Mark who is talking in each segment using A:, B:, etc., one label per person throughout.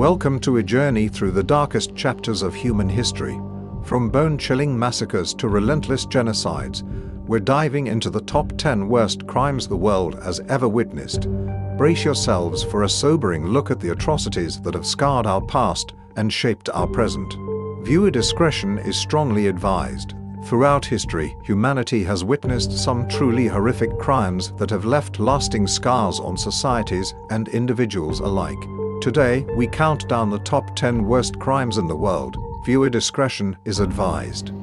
A: Welcome to a journey through the darkest chapters of human history. From bone-chilling massacres to relentless genocides, we're diving into the top 10 worst crimes the world has ever witnessed. Brace yourselves for a sobering look at the atrocities that have scarred our past and shaped our present. Viewer discretion is strongly advised. Throughout history, humanity has witnessed some truly horrific crimes that have left lasting scars on societies and individuals alike. Today, we count down the top 10 worst crimes in the world. Viewer discretion is advised.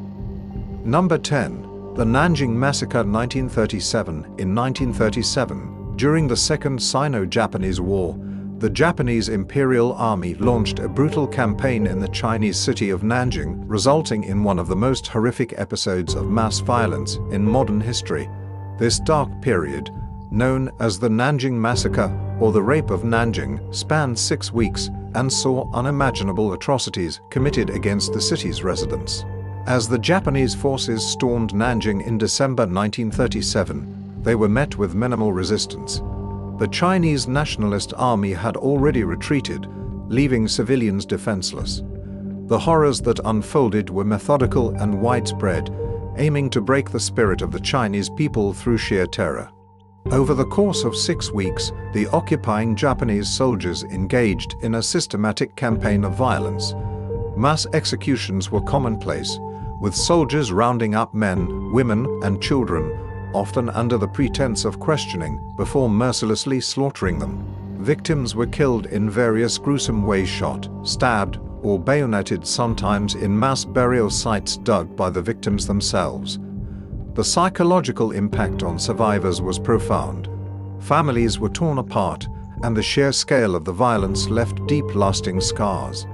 A: Number 10. The Nanjing Massacre 1937. In 1937, during the Second Sino-Japanese War, the Japanese Imperial Army launched a brutal campaign in the Chinese city of Nanjing, resulting in one of the most horrific episodes of mass violence in modern history. This dark period, known as the Nanjing Massacre or the Rape of Nanjing, spanned 6 weeks and saw unimaginable atrocities committed against the city's residents. As the Japanese forces stormed Nanjing in December 1937, they were met with minimal resistance. The Chinese Nationalist Army had already retreated, leaving civilians defenseless. The horrors that unfolded were methodical and widespread, aiming to break the spirit of the Chinese people through sheer terror. Over the course of 6 weeks, the occupying Japanese soldiers engaged in a systematic campaign of violence. Mass executions were commonplace, with soldiers rounding up men, women, and children, often under the pretense of questioning, before mercilessly slaughtering them. Victims were killed in various gruesome ways: shot, stabbed, or bayoneted, sometimes in mass burial sites dug by the victims themselves. The psychological impact on survivors was profound. Families were torn apart, and the sheer scale of the violence left deep, lasting scars.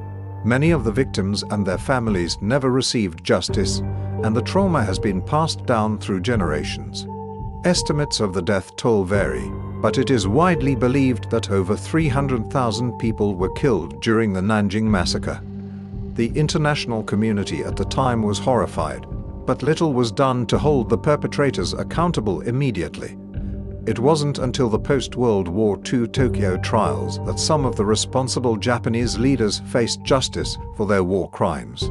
A: Many of the victims and their families never received justice, and the trauma has been passed down through generations. Estimates of the death toll vary, but it is widely believed that over 300,000 people were killed during the Nanjing Massacre. The international community at the time was horrified, but little was done to hold the perpetrators accountable immediately. It wasn't until the post-World War II Tokyo trials that some of the responsible Japanese leaders faced justice for their war crimes.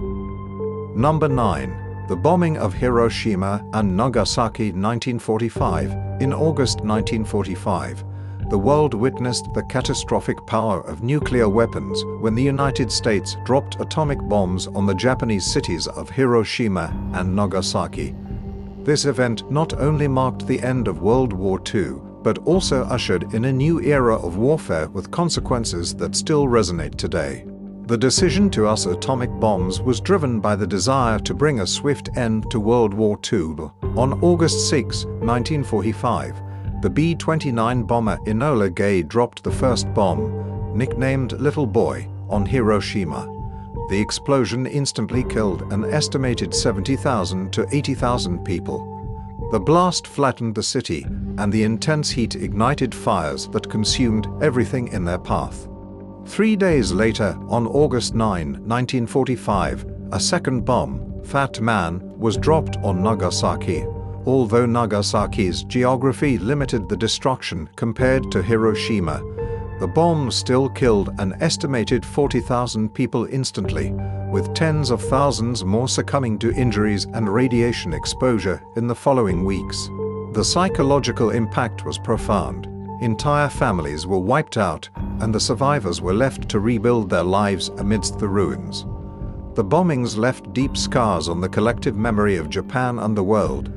A: Number 9. The bombing of Hiroshima and Nagasaki 1945. In August 1945, the world witnessed the catastrophic power of nuclear weapons when the United States dropped atomic bombs on the Japanese cities of Hiroshima and Nagasaki. This event not only marked the end of World War II, but also ushered in a new era of warfare with consequences that still resonate today. The decision to use atomic bombs was driven by the desire to bring a swift end to World War II. On August 6, 1945, the B-29 bomber Enola Gay dropped the first bomb, nicknamed Little Boy, on Hiroshima. The explosion instantly killed an estimated 70,000 to 80,000 people. The blast flattened the city, and the intense heat ignited fires that consumed everything in their path. 3 days later, on August 9, 1945, a second bomb, Fat Man, was dropped on Nagasaki. Although Nagasaki's geography limited the destruction compared to Hiroshima, the bomb still killed an estimated 40,000 people instantly, with tens of thousands more succumbing to injuries and radiation exposure in the following weeks. The psychological impact was profound. Entire families were wiped out, and the survivors were left to rebuild their lives amidst the ruins. The bombings left deep scars on the collective memory of Japan and the world,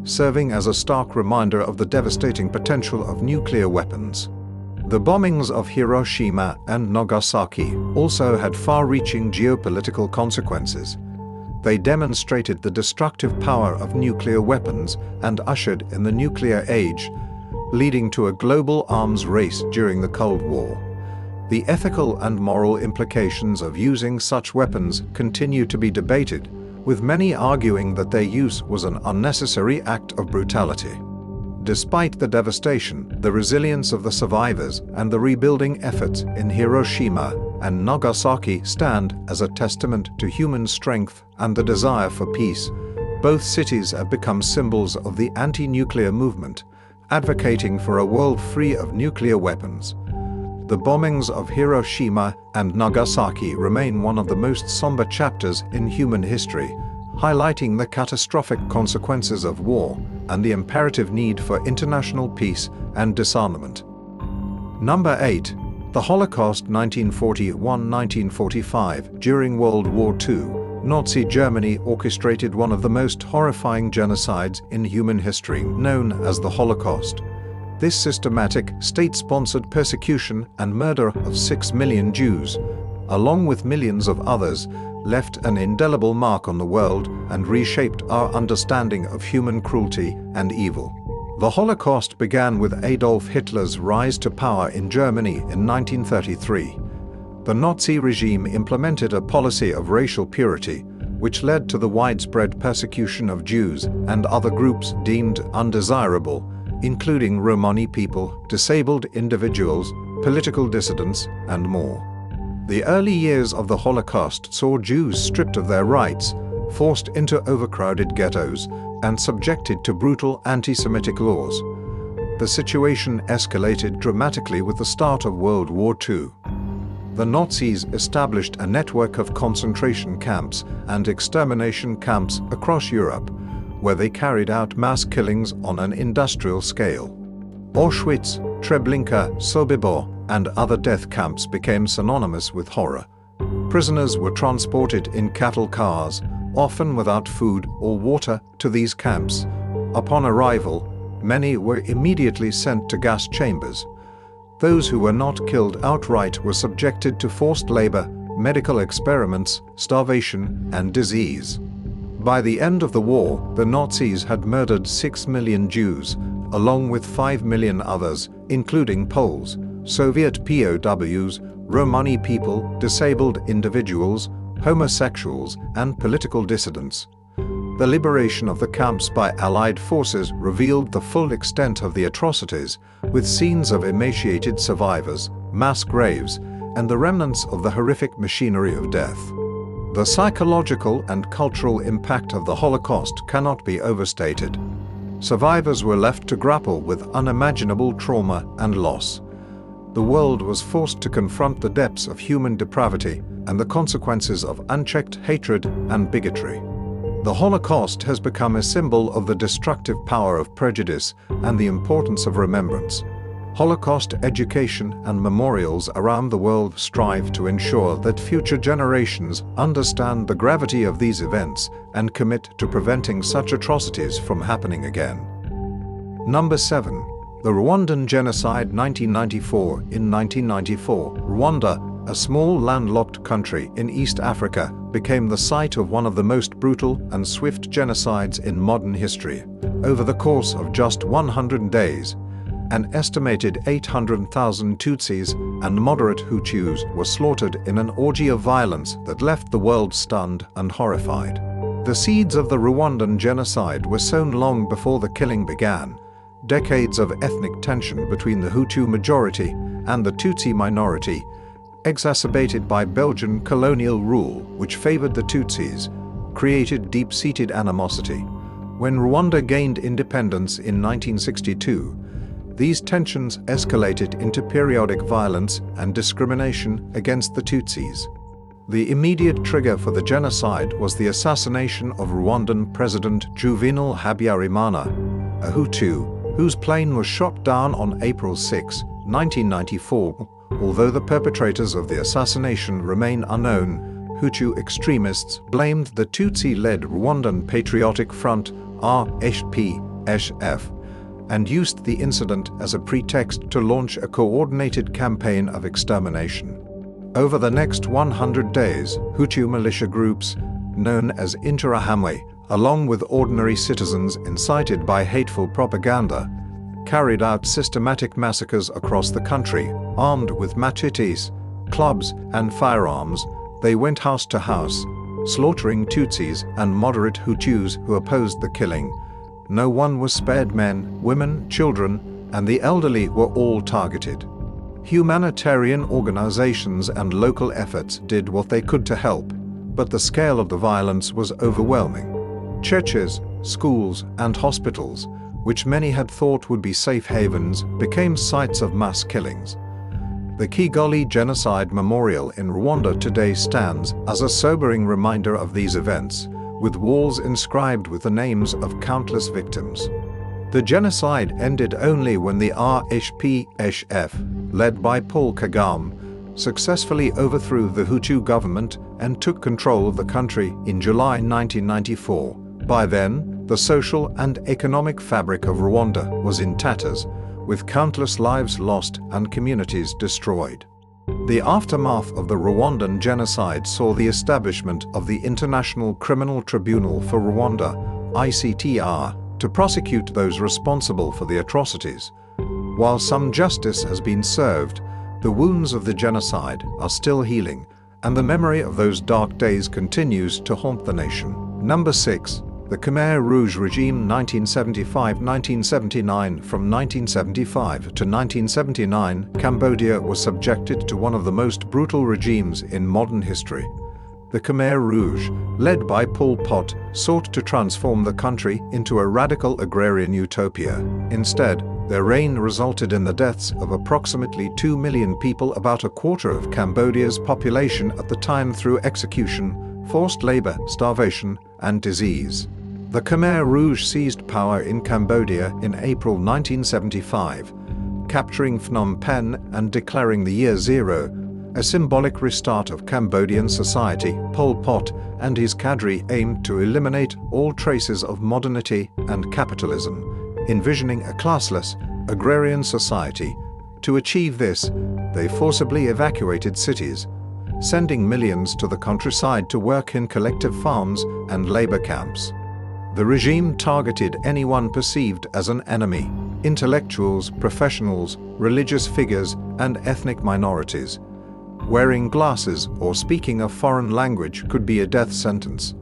A: serving as a stark reminder of the devastating potential of nuclear weapons. The bombings of Hiroshima and Nagasaki also had far-reaching geopolitical consequences. They demonstrated the destructive power of nuclear weapons and ushered in the nuclear age, leading to a global arms race during the Cold War. The ethical and moral implications of using such weapons continue to be debated, with many arguing that their use was an unnecessary act of brutality. Despite the devastation, the resilience of the survivors and the rebuilding efforts in Hiroshima and Nagasaki stand as a testament to human strength and the desire for peace. Both cities have become symbols of the anti-nuclear movement, advocating for a world free of nuclear weapons. The bombings of Hiroshima and Nagasaki remain one of the most somber chapters in human history, highlighting the catastrophic consequences of war and the imperative need for international peace and disarmament. Number 8. The Holocaust 1941–1945. During World War II, Nazi Germany orchestrated one of the most horrifying genocides in human history, known as the Holocaust. This systematic, state-sponsored persecution and murder of 6 million Jews, along with millions of others, left an indelible mark on the world and reshaped our understanding of human cruelty and evil. The Holocaust began with Adolf Hitler's rise to power in Germany in 1933. The Nazi regime implemented a policy of racial purity, which led to the widespread persecution of Jews and other groups deemed undesirable, including Romani people, disabled individuals, political dissidents, and more. The early years of the Holocaust saw Jews stripped of their rights, forced into overcrowded ghettos, and subjected to brutal anti-Semitic laws. The situation escalated dramatically with the start of World War II. The Nazis established a network of concentration camps and extermination camps across Europe, where they carried out mass killings on an industrial scale. Auschwitz, Treblinka, Sobibor, and other death camps became synonymous with horror. Prisoners were transported in cattle cars, often without food or water, to these camps. Upon arrival, many were immediately sent to gas chambers. Those who were not killed outright were subjected to forced labor, medical experiments, starvation, and disease. By the end of the war, the Nazis had murdered 6 million Jews, along with 5 million others, including Poles, Soviet POWs, Romani people, disabled individuals, homosexuals, and political dissidents. The liberation of the camps by Allied forces revealed the full extent of the atrocities, with scenes of emaciated survivors, mass graves, and the remnants of the horrific machinery of death. The psychological and cultural impact of the Holocaust cannot be overstated. Survivors were left to grapple with unimaginable trauma and loss. The world was forced to confront the depths of human depravity and the consequences of unchecked hatred and bigotry. The Holocaust has become a symbol of the destructive power of prejudice and the importance of remembrance. Holocaust education and memorials around the world strive to ensure that future generations understand the gravity of these events and commit to preventing such atrocities from happening again. Number 7. The Rwandan Genocide 1994. In 1994, Rwanda, a small landlocked country in East Africa, became the site of one of the most brutal and swift genocides in modern history. Over the course of just 100 days, an estimated 800,000 Tutsis and moderate Hutus were slaughtered in an orgy of violence that left the world stunned and horrified. The seeds of the Rwandan genocide were sown long before the killing began. Decades of ethnic tension between the Hutu majority and the Tutsi minority, exacerbated by Belgian colonial rule which favored the Tutsis, created deep-seated animosity. When Rwanda gained independence in 1962, these tensions escalated into periodic violence and discrimination against the Tutsis. The immediate trigger for the genocide was the assassination of Rwandan President Juvenal Habyarimana, a Hutu, whose plane was shot down on April 6, 1994. Although the perpetrators of the assassination remain unknown, Hutu extremists blamed the Tutsi-led Rwandan Patriotic Front (RPF) and used the incident as a pretext to launch a coordinated campaign of extermination. Over the next 100 days, Hutu militia groups, known as Interahamwe, along with ordinary citizens incited by hateful propaganda, carried out systematic massacres across the country. Armed with machetes, clubs, and firearms, they went house to house, slaughtering Tutsis and moderate Hutus who opposed the killing. No one was spared. Men, women, children, and the elderly were all targeted. Humanitarian organizations and local efforts did what they could to help, but the scale of the violence was overwhelming. Churches, schools, and hospitals, which many had thought would be safe havens, became sites of mass killings. The Kigali Genocide Memorial in Rwanda today stands as a sobering reminder of these events, with walls inscribed with the names of countless victims. The genocide ended only when the RPF, led by Paul Kagame, successfully overthrew the Hutu government and took control of the country in July 1994. By then, the social and economic fabric of Rwanda was in tatters, with countless lives lost and communities destroyed. The aftermath of the Rwandan genocide saw the establishment of the International Criminal Tribunal for Rwanda, ICTR, to prosecute those responsible for the atrocities. While some justice has been served, the wounds of the genocide are still healing, and the memory of those dark days continues to haunt the nation. Number 6. The Khmer Rouge regime 1975-1979. From 1975 to 1979, Cambodia was subjected to one of the most brutal regimes in modern history. The Khmer Rouge, led by Pol Pot, sought to transform the country into a radical agrarian utopia. Instead, their reign resulted in the deaths of approximately 2 million people, about a quarter of Cambodia's population at the time, through execution, forced labor, starvation, and disease. The Khmer Rouge seized power in Cambodia in April 1975, capturing Phnom Penh and declaring the Year Zero, a symbolic restart of Cambodian society. Pol Pot and his cadre aimed to eliminate all traces of modernity and capitalism, envisioning a classless, agrarian society. To achieve this, they forcibly evacuated cities, sending millions to the countryside to work in collective farms and labor camps. The regime targeted anyone perceived as an enemy: intellectuals, professionals, religious figures, and ethnic minorities. Wearing glasses or speaking a foreign language could be a death sentence.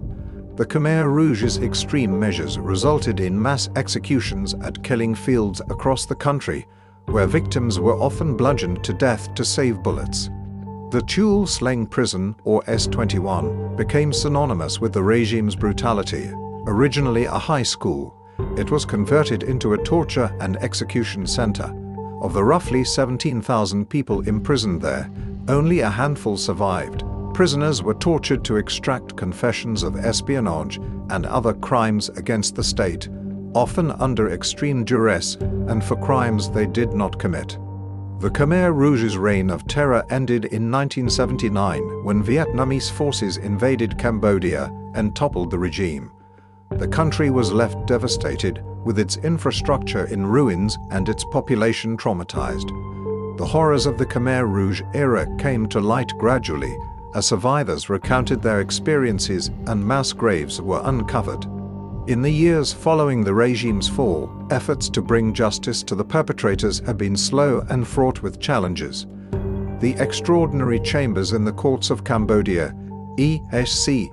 A: The Khmer Rouge's extreme measures resulted in mass executions at killing fields across the country, where victims were often bludgeoned to death to save bullets. The Tulle Sleng Prison, or S21, became synonymous with the regime's brutality. Originally a high school, it was converted into a torture and execution center. Of the roughly 17,000 people imprisoned there, only a handful survived. Prisoners were tortured to extract confessions of espionage and other crimes against the state, often under extreme duress and for crimes they did not commit. The Khmer Rouge's reign of terror ended in 1979 when Vietnamese forces invaded Cambodia and toppled the regime. The country was left devastated, with its infrastructure in ruins and its population traumatized. The horrors of the Khmer Rouge era came to light gradually, as survivors recounted their experiences and mass graves were uncovered. In the years following the regime's fall, efforts to bring justice to the perpetrators have been slow and fraught with challenges. The extraordinary chambers in the courts of Cambodia, ESC,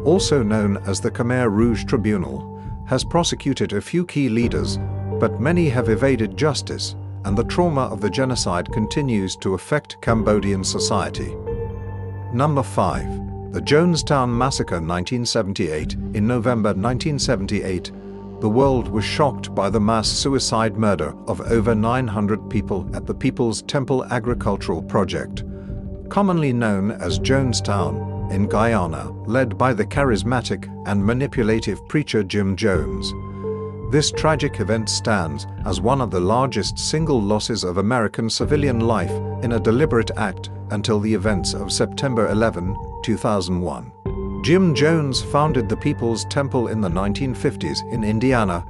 A: also known as the Khmer Rouge Tribunal, has prosecuted a few key leaders, but many have evaded justice, and the trauma of the genocide continues to affect Cambodian society. Number 5. The Jonestown Massacre 1978. In November 1978, the world was shocked by the mass suicide murder of over 900 people at the People's Temple Agricultural Project, commonly known as Jonestown, in Guyana, led by the charismatic and manipulative preacher Jim Jones. This tragic event stands as one of the largest single losses of American civilian life in a deliberate act until the events of September 11, 2001. Jim Jones founded the People's Temple in the 1950s in Indiana,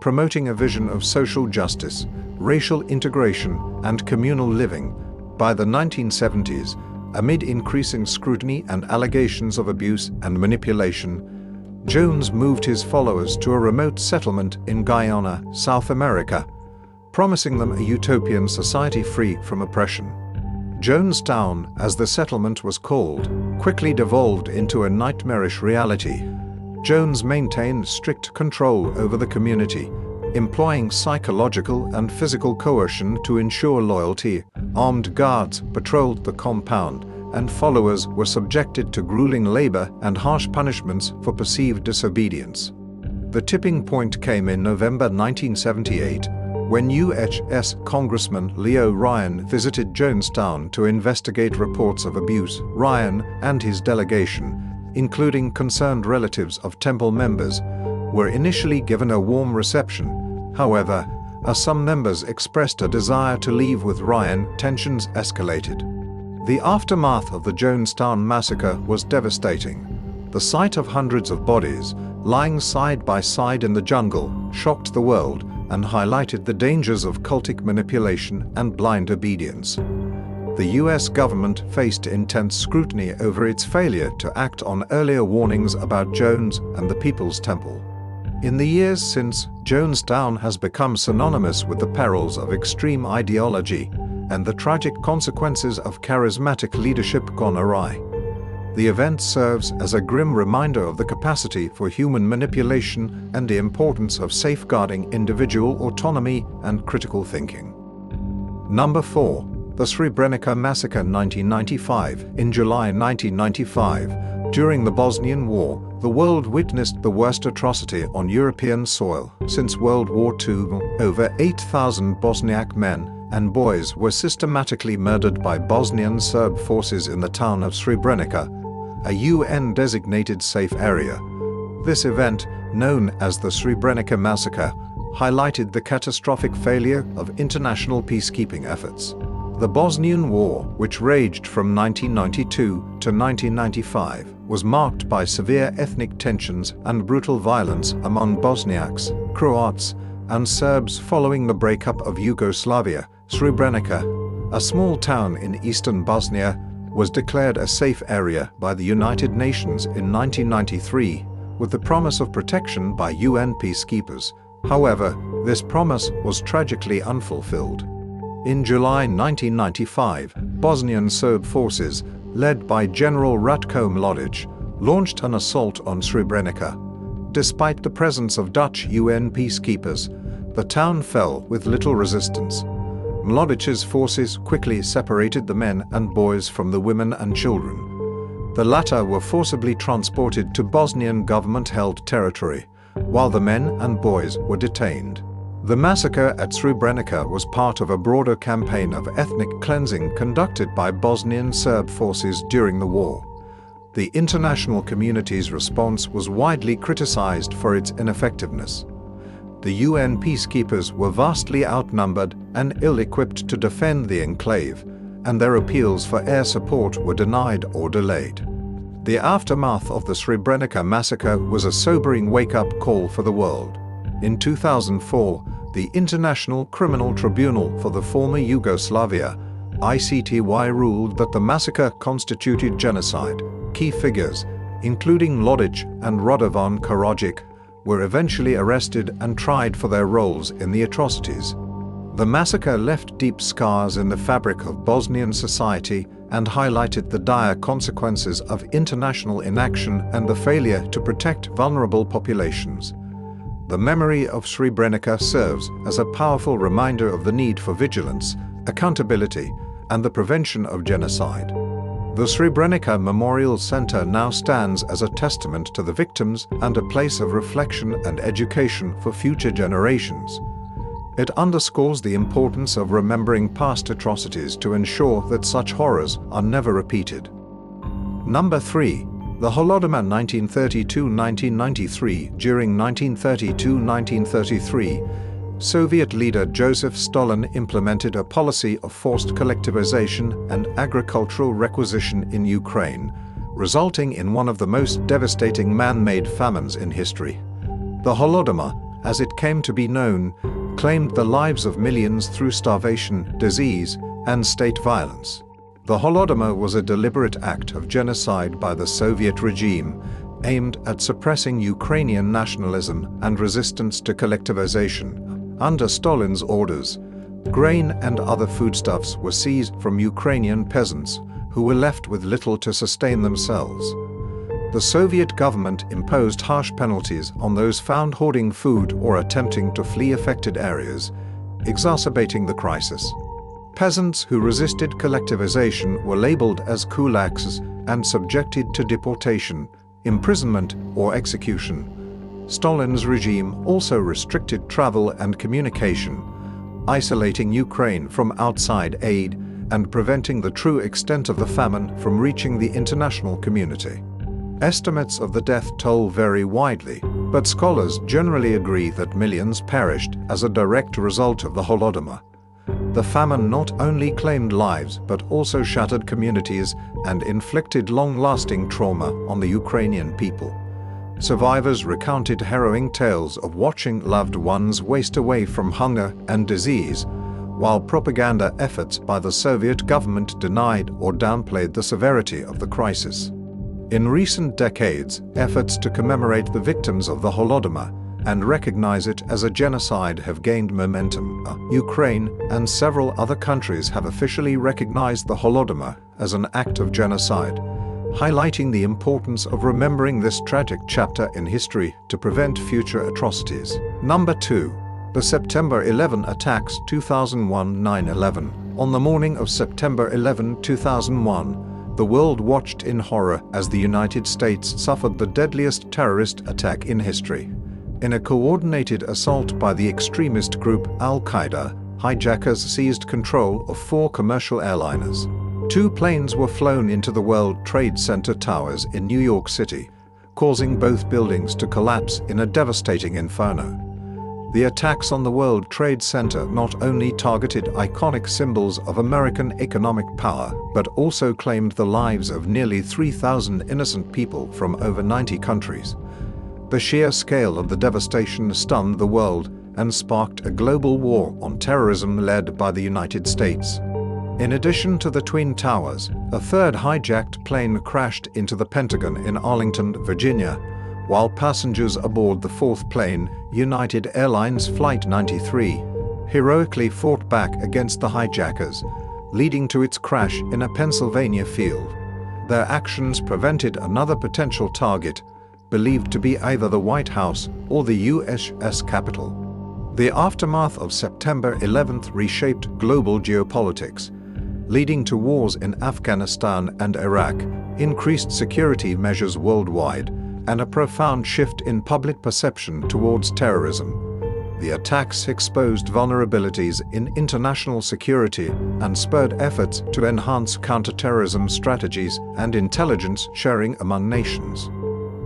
A: promoting a vision of social justice, racial integration, and communal living. By the 1970s, amid increasing scrutiny and allegations of abuse and manipulation, Jones moved his followers to a remote settlement in Guyana, South America, promising them a utopian society free from oppression. Jonestown, as the settlement was called, quickly devolved into a nightmarish reality. Jones maintained strict control over the community, employing psychological and physical coercion to ensure loyalty. Armed guards patrolled the compound, and followers were subjected to grueling labor and harsh punishments for perceived disobedience. The tipping point came in November 1978, When U.S. Congressman Leo Ryan visited Jonestown to investigate reports of abuse, Ryan and his delegation, including concerned relatives of temple members, were initially given a warm reception. However, as some members expressed a desire to leave with Ryan, tensions escalated. The aftermath of the Jonestown massacre was devastating. The sight of hundreds of bodies lying side by side in the jungle shocked the world and highlighted the dangers of cultic manipulation and blind obedience. The U.S. government faced intense scrutiny over its failure to act on earlier warnings about Jones and the People's Temple. In the years since, Jonestown has become synonymous with the perils of extreme ideology and the tragic consequences of charismatic leadership gone awry. The event serves as a grim reminder of the capacity for human manipulation and the importance of safeguarding individual autonomy and critical thinking. Number 4. The Srebrenica Massacre 1995. In July 1995, during the Bosnian War, the world witnessed the worst atrocity on European soil since World War II. Over 8,000 Bosniak men and boys were systematically murdered by Bosnian Serb forces in the town of Srebrenica, a UN-designated safe area. This event, known as the Srebrenica Massacre, highlighted the catastrophic failure of international peacekeeping efforts. The Bosnian War, which raged from 1992 to 1995, was marked by severe ethnic tensions and brutal violence among Bosniaks, Croats, and Serbs following the breakup of Yugoslavia. Srebrenica, a small town in eastern Bosnia, was declared a safe area by the United Nations in 1993 with the promise of protection by UN peacekeepers. However, this promise was tragically unfulfilled. In July 1995, Bosnian Serb forces, led by General Ratko Mladic, launched an assault on Srebrenica. Despite the presence of Dutch UN peacekeepers, the town fell with little resistance. Mladic's forces quickly separated the men and boys from the women and children. The latter were forcibly transported to Bosnian government-held territory, while the men and boys were detained. The massacre at Srebrenica was part of a broader campaign of ethnic cleansing conducted by Bosnian Serb forces during the war. The international community's response was widely criticized for its ineffectiveness. The UN peacekeepers were vastly outnumbered and ill-equipped to defend the enclave, and their appeals for air support were denied or delayed. The aftermath of the Srebrenica massacre was a sobering wake-up call for the world. In 2004, the International Criminal Tribunal for the former Yugoslavia, ICTY, ruled that the massacre constituted genocide. Key figures, including Mladic and Radovan Karadzic, were eventually arrested and tried for their roles in the atrocities. The massacre left deep scars in the fabric of Bosnian society and highlighted the dire consequences of international inaction and the failure to protect vulnerable populations. The memory of Srebrenica serves as a powerful reminder of the need for vigilance, accountability, and the prevention of genocide. The Srebrenica Memorial Center now stands as a testament to the victims and a place of reflection and education for future generations. It underscores the importance of remembering past atrocities to ensure that such horrors are never repeated. Number 3. The Holodomor 1932-1993. During 1932-1933, Soviet leader Joseph Stalin implemented a policy of forced collectivization and agricultural requisition in Ukraine, resulting in one of the most devastating man-made famines in history. The Holodomor, as it came to be known, claimed the lives of millions through starvation, disease, and state violence. The Holodomor was a deliberate act of genocide by the Soviet regime, aimed at suppressing Ukrainian nationalism and resistance to collectivization. Under Stalin's orders, grain and other foodstuffs were seized from Ukrainian peasants, who were left with little to sustain themselves. The Soviet government imposed harsh penalties on those found hoarding food or attempting to flee affected areas, exacerbating the crisis. Peasants who resisted collectivization were labeled as kulaks and subjected to deportation, imprisonment, or execution. Stalin's regime also restricted travel and communication, isolating Ukraine from outside aid and preventing the true extent of the famine from reaching the international community. Estimates of the death toll vary widely, but scholars generally agree that millions perished as a direct result of the Holodomor. The famine not only claimed lives but also shattered communities and inflicted long-lasting trauma on the Ukrainian people. Survivors recounted harrowing tales of watching loved ones waste away from hunger and disease, while propaganda efforts by the Soviet government denied or downplayed the severity of the crisis. In recent decades, efforts to commemorate the victims of the Holodomor and recognize it as a genocide have gained momentum. Ukraine and several other countries have officially recognized the Holodomor as an act of genocide, highlighting the importance of remembering this tragic chapter in history to prevent future atrocities. Number 2. The September 11 attacks 2001 9/11. On the morning of September 11, 2001, the world watched in horror as the United States suffered the deadliest terrorist attack in history. In a coordinated assault by the extremist group Al-Qaeda, hijackers seized control of 4 commercial airliners. 2 planes were flown into the World Trade Center towers in New York City, causing both buildings to collapse in a devastating inferno. The attacks on the World Trade Center not only targeted iconic symbols of American economic power, but also claimed the lives of nearly 3,000 innocent people from over 90 countries. The sheer scale of the devastation stunned the world and sparked a global war on terrorism led by the United States. In addition to the Twin Towers, a third hijacked plane crashed into the Pentagon in Arlington, Virginia, while passengers aboard the 4th plane, United Airlines Flight 93, heroically fought back against the hijackers, leading to its crash in a Pennsylvania field. Their actions prevented another potential target, believed to be either the White House or the U.S. Capitol. The aftermath of September 11th reshaped global geopolitics, leading to wars in Afghanistan and Iraq, increased security measures worldwide, and a profound shift in public perception towards terrorism. The attacks exposed vulnerabilities in international security and spurred efforts to enhance counterterrorism strategies and intelligence sharing among nations.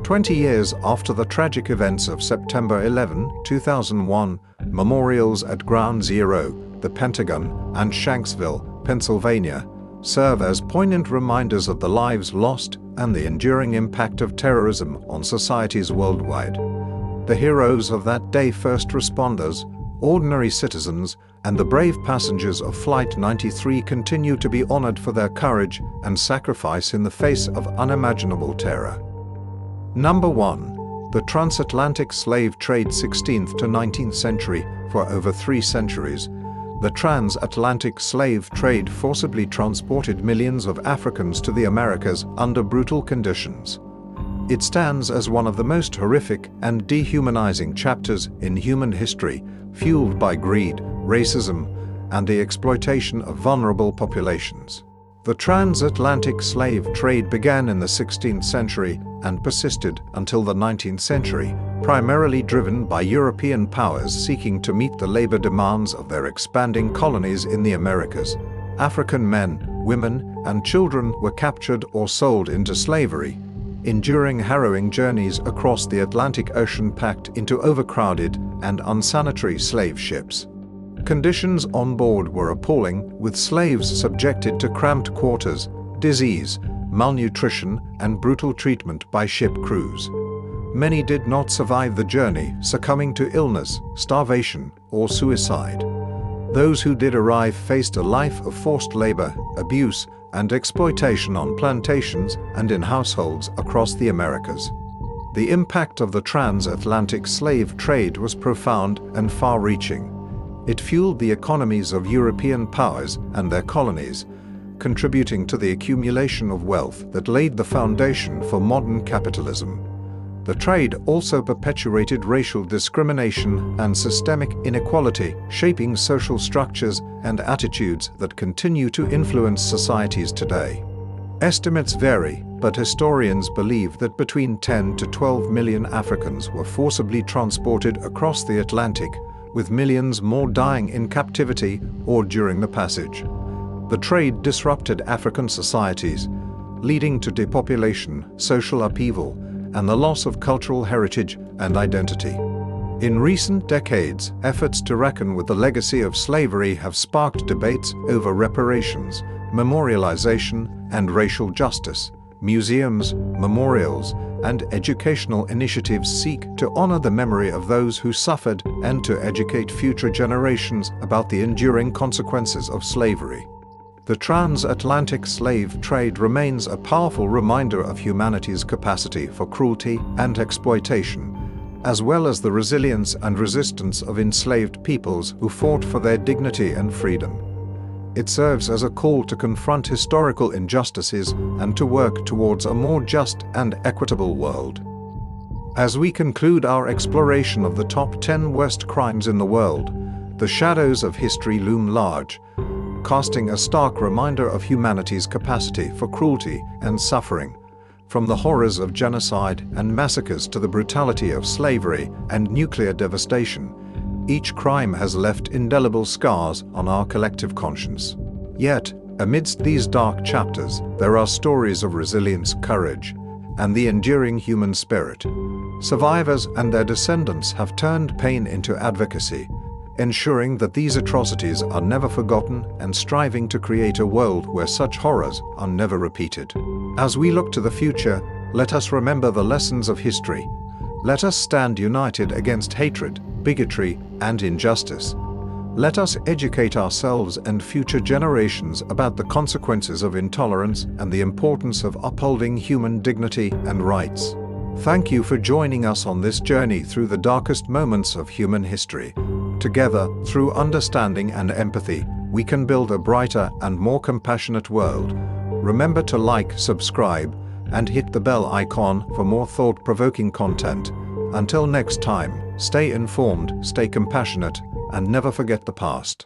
A: 20 years after the tragic events of September 11, 2001, memorials at Ground Zero, the Pentagon, and Shanksville, Pennsylvania, serve as poignant reminders of the lives lost and the enduring impact of terrorism on societies worldwide. The heroes of that day, first responders, ordinary citizens, and the brave passengers of Flight 93 continue to be honored for their courage and sacrifice in the face of unimaginable terror. Number 1. The transatlantic slave trade, 16th to 19th century. For over 3 centuries, the transatlantic slave trade forcibly transported millions of Africans to the Americas under brutal conditions. It stands as one of the most horrific and dehumanizing chapters in human history, fueled by greed, racism, and the exploitation of vulnerable populations. The transatlantic slave trade began in the 16th century and persisted until the 19th century, primarily driven by European powers seeking to meet the labor demands of their expanding colonies in the Americas. African men, women, and children were captured or sold into slavery, enduring harrowing journeys across the Atlantic Ocean packed into overcrowded and unsanitary slave ships. Conditions on board were appalling, with slaves subjected to cramped quarters, disease, malnutrition, and brutal treatment by ship crews. Many did not survive the journey, succumbing to illness, starvation, or suicide. Those who did arrive faced a life of forced labor, abuse, and exploitation on plantations and in households across the Americas. The impact of the transatlantic slave trade was profound and far-reaching. It fueled the economies of European powers and their colonies, contributing to the accumulation of wealth that laid the foundation for modern capitalism. The trade also perpetuated racial discrimination and systemic inequality, shaping social structures and attitudes that continue to influence societies today. Estimates vary, but historians believe that between 10 to 12 million Africans were forcibly transported across the Atlantic, with millions more dying in captivity or during the passage. The trade disrupted African societies, leading to depopulation, social upheaval, and the loss of cultural heritage and identity. In recent decades, efforts to reckon with the legacy of slavery have sparked debates over reparations, memorialization, and racial justice. Museums, memorials, and educational initiatives seek to honor the memory of those who suffered and to educate future generations about the enduring consequences of slavery. The transatlantic slave trade remains a powerful reminder of humanity's capacity for cruelty and exploitation, as well as the resilience and resistance of enslaved peoples who fought for their dignity and freedom. It serves as a call to confront historical injustices and to work towards a more just and equitable world. As we conclude our exploration of the top 10 worst crimes in the world, the shadows of history loom large, casting a stark reminder of humanity's capacity for cruelty and suffering. From the horrors of genocide and massacres to the brutality of slavery and nuclear devastation, each crime has left indelible scars on our collective conscience. Yet, amidst these dark chapters, there are stories of resilience, courage, and the enduring human spirit. Survivors and their descendants have turned pain into advocacy, ensuring that these atrocities are never forgotten and striving to create a world where such horrors are never repeated. As we look to the future, let us remember the lessons of history. Let us stand united against hatred, bigotry, and injustice. Let us educate ourselves and future generations about the consequences of intolerance and the importance of upholding human dignity and rights. Thank you for joining us on this journey through the darkest moments of human history. Together, through understanding and empathy, we can build a brighter and more compassionate world. Remember to like, subscribe, and hit the bell icon for more thought-provoking content. Until next time, stay informed, stay compassionate, and never forget the past.